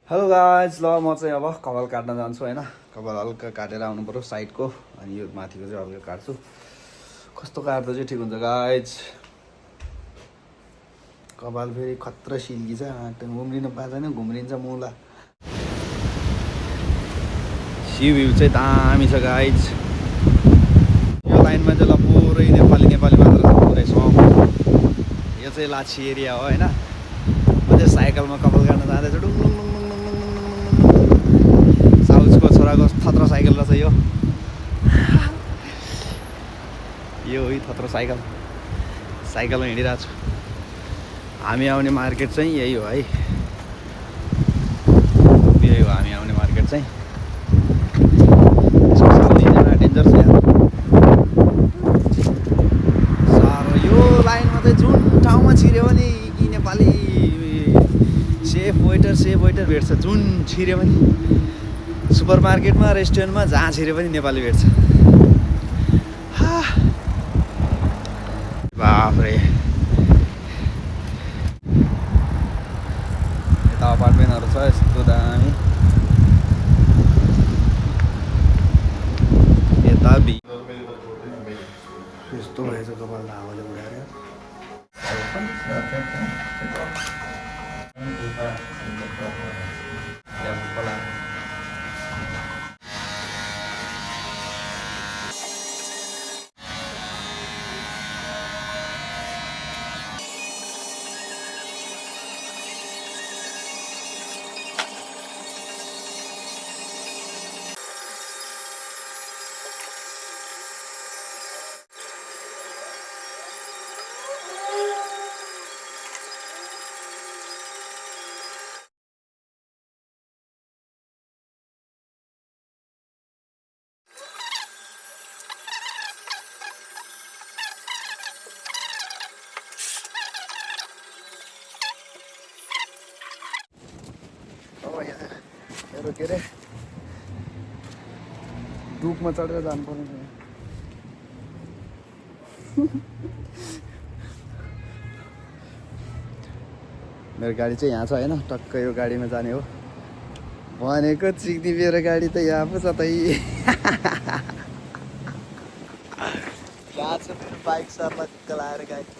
Hello guys, ल म चाहिँ अब कपाल काट्न जान्छु होइन। कपाल हल्का काटेर आउनु पऱ्यो साइडको, अनि यो माथिको चाहिँ हल्का काट्छु। कस्तो काट्दा चाहिँ ठिक हुन्छ गाइज। कपाल फेरि खतरा सिल्की छ, घुम्रिनु पाएन घुम्रिन्छ मुला। सी भ्यू चाहिँ दामी छ गाइज। यो लाइनमा चाहिँ ल पुरै नेपाली मात्र छ, पुरै सब। यो चाहिँ लाछी एरिया हो होइन। म चाहिँ साइकलमा कपाल काट्न जाँदैछु, डुङ साउजको छोराको थत्रो साइकल रहेछ यो। यो है थत्रो साइकलमा हिँडिरहेको छु। हामी आउने मार्केट चाहिँ यही हो है, यही हो हामी आउने मार्केट चाहिँ। डेन्जर छ यहाँ साह्रो। यो लाइनमा चाहिँ जुन ठाउँमा छिर्यो भने कि नेपाली सेफ वेटर भेट्छ। जुन छिर्यो भने सुपर मार्केटमा, रेस्टुरेन्टमा, जहाँ छिर्यो पनि नेपाली भेट्छ। बाफ्रे, यता अपार्टमेन्टहरू छ यस्तो दामी। यता यस्तो भएछ कपाल हावाले उडाएर। के अरे रुखमा चढेर जानु पर्ने। मेरो गाडी चाहिँ यहाँ छ होइन, टक्क यो गाडीमा जाने हो भनेको। चिक्दी मेरो गाडी त यहाँ पो छ त। यहाँ छ मेरो बाइक सर्लक्क लाएर गाडी।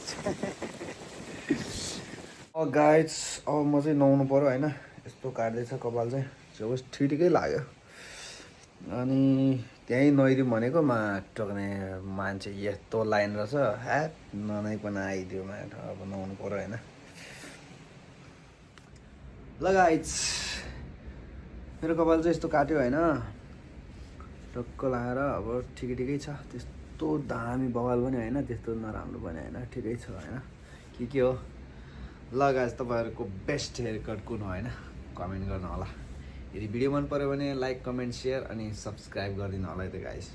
गाइज अब म चाहिँ नुहाउनु पऱ्यो होइन। यस्तो काट्दैछ कपाल चाहिँ, जब ठिकै लाग्यो। अनि त्यहीँ नुहाइदिउँ भनेको टक्ने मान्छे यस्तो लाइन रहेछ, ह्याट ननुहाइकन आइदियो अब नुहाउनु पऱ्यो होइन। ल गाइज, मेरो कपाल चाहिँ यस्तो काट्यो होइन, टक्क लगाएर अब ठिकै छ। त्यस्तो दामी बवाल पनि होइन, त्यस्तो नराम्रो पनि होइन, ठिकै छ होइन। के हो ल गाइज, तपाईँहरूको बेस्ट हेयर कट कुन हो होइन, कमेन्ट गर्नु होला। यदि भिडियो मन पऱ्यो भने लाइक, कमेन्ट, सेयर अनि सब्सक्राइब गरिदिनु होला है त गाइज।